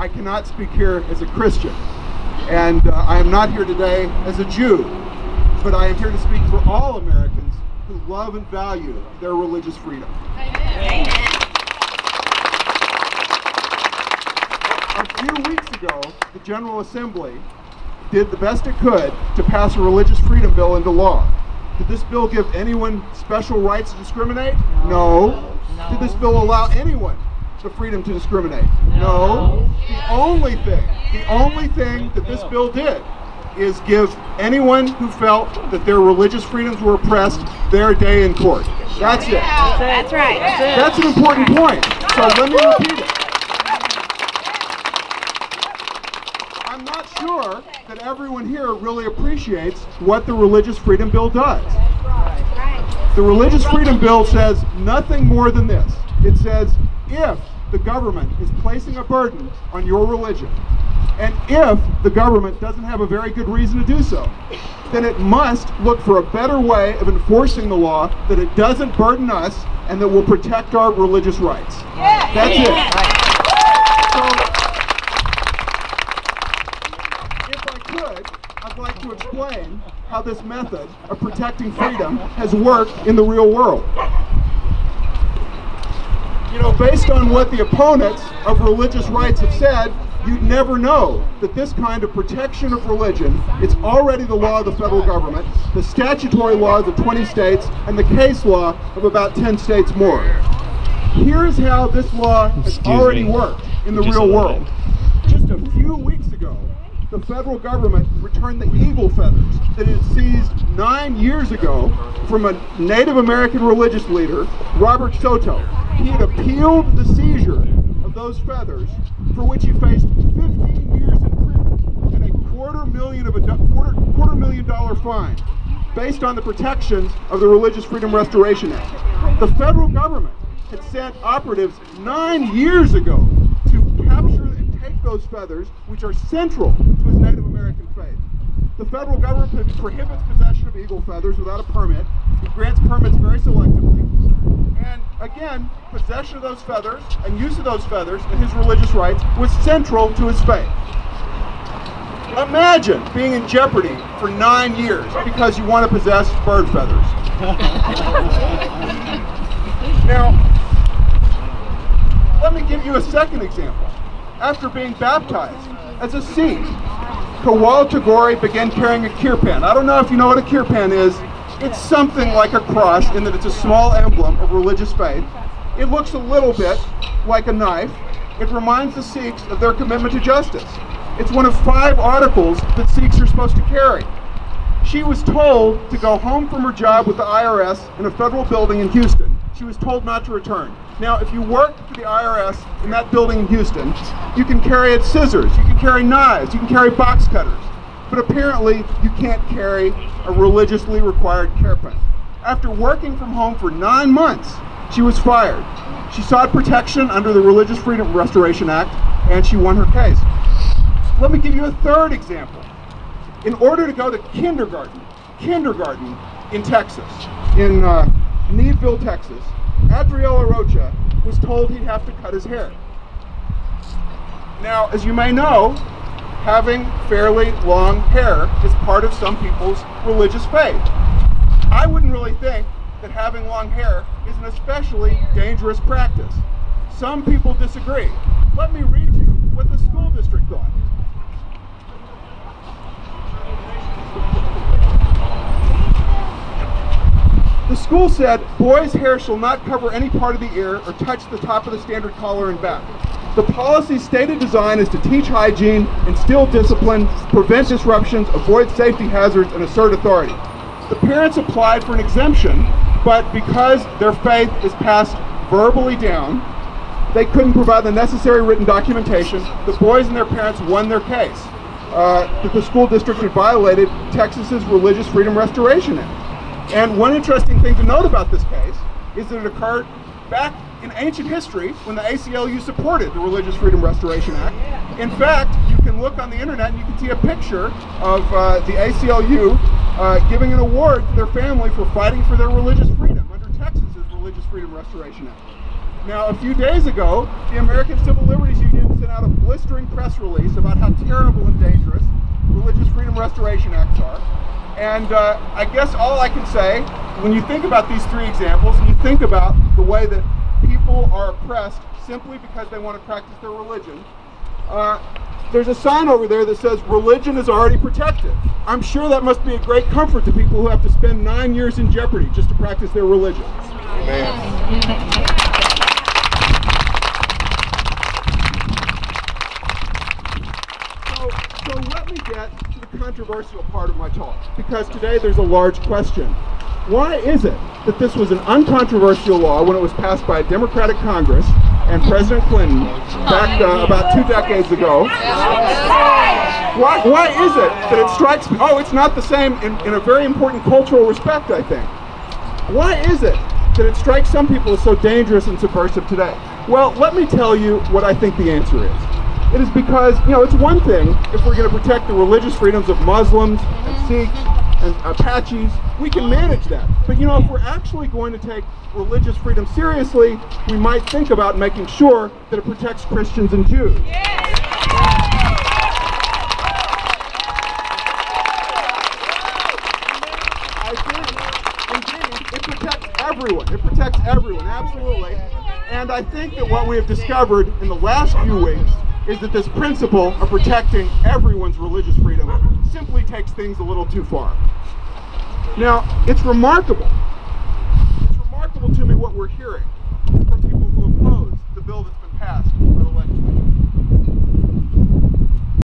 I cannot speak here as a Christian, and I am not here today as a Jew, but I am here to speak for all Americans who love and value their religious freedom. Amen. A few weeks ago, the General Assembly did the best it could to pass a religious freedom bill into law. Did this bill give anyone special rights to discriminate? No. Did this bill allow anyone the freedom to discriminate? No. The only thing that this bill did is give anyone who felt that their religious freedoms were oppressed their day in court. That's it. That's right. That's an important point. So let me repeat it. I'm not sure that everyone here really appreciates what the Religious Freedom Bill does. The Religious Freedom Bill says nothing more than this. It says if the government is placing a burden on your religion, and if the government doesn't have a very good reason to do so, then it must look for a better way of enforcing the law that it doesn't burden us and that will protect our religious rights. That's it. I'd like to explain how this method of protecting freedom has worked in the real world. You know, based on what the opponents of religious rights have said, you'd never know that this kind of protection of religion is already the law of the federal government, the statutory laws of 20 states, and the case law of about 10 states more. Here's how this law has already worked in the real world. Just a few weeks ago, the federal government returned the eagle feathers that it seized 9 years ago from a Native American religious leader, Robert Soto. He had appealed the seizure of those feathers, for which he faced 15 years in prison and a $250,000 fine, based on the protections of the Religious Freedom Restoration Act. The federal government had sent operatives 9 years ago to capture and take those feathers, which are central to his Native American faith. The federal government prohibits possession of eagle feathers without a permit. It grants permits very selectively. And again, possession of those feathers and use of those feathers in his religious rights was central to his faith. Imagine being in jeopardy for 9 years because you want to possess bird feathers. Now, let me give you a second example. After being baptized as a Sikh, Kawal Tagore began carrying a kirpan. I don't know if you know what a kirpan is. It's something like a cross in that it's a small emblem of religious faith. It looks a little bit like a knife. It reminds the Sikhs of their commitment to justice. It's one of 5 articles that Sikhs are supposed to carry. She was told to go home from her job with the IRS in a federal building in Houston. She was told not to return. Now, if you work for the IRS in that building in Houston, you can carry scissors, you can carry knives, you can carry box cutters. But apparently, you can't carry a religiously required kirpan. After working from home for 9 months, she was fired. She sought protection under the Religious Freedom Restoration Act, and she won her case. Let me give you a third example. In order to go to kindergarten in Texas, in Needville, Texas, Adriel Rocha was told he'd have to cut his hair. Now, as you may know, having fairly long hair is part of some people's religious faith. I wouldn't really think that having long hair is an especially dangerous practice. Some people disagree. Let me read you what the school district thought. The school said, boys' hair shall not cover any part of the ear or touch the top of the standard collar and back. The policy's stated design is to teach hygiene, instill discipline, prevent disruptions, avoid safety hazards, and assert authority. The parents applied for an exemption, but because their faith is passed verbally down, they couldn't provide the necessary written documentation. The boys and their parents won their case that the school district had violated Texas's Religious Freedom Restoration Act. And one interesting thing to note about this case is that it occurred back in ancient history when the ACLU supported the Religious Freedom Restoration Act. In fact, you can look on the internet and you can see a picture of the ACLU giving an award to their family for fighting for their religious freedom under Texas's Religious Freedom Freedom Restoration Act. Now, a few days ago, the American Civil Liberties Union sent out a blistering press release about how terrible and dangerous Religious Freedom Restoration Acts are. And I guess all I can say, when you think about these three examples, and you think about the way that people are oppressed simply because they want to practice their religion, there's a sign over there that says religion is already protected. I'm sure that must be a great comfort to people who have to spend 9 years in jeopardy just to practice their religion. Amen. So let me get to the controversial part of my talk, because today there's a large question. Why is it that this was an uncontroversial law when it was passed by a Democratic Congress and President Clinton back about 2 decades ago? Why is it that it strikes me? Oh, it's not the same in a very important cultural respect, I think. Why is it that it strikes some people as so dangerous and subversive today? Well, let me tell you what I think the answer is. It is because, it's one thing if we're going to protect the religious freedoms of Muslims and Sikhs and Apaches, we can manage that. But if we're actually going to take religious freedom seriously, we might think about making sure that it protects Christians and Jews. I think, indeed, it protects everyone. It protects everyone, absolutely. And I think that what we have discovered in the last few weeks is that this principle of protecting everyone's religious freedom simply takes things a little too far. Now, it's remarkable. It's remarkable to me what we're hearing from people who oppose the bill that's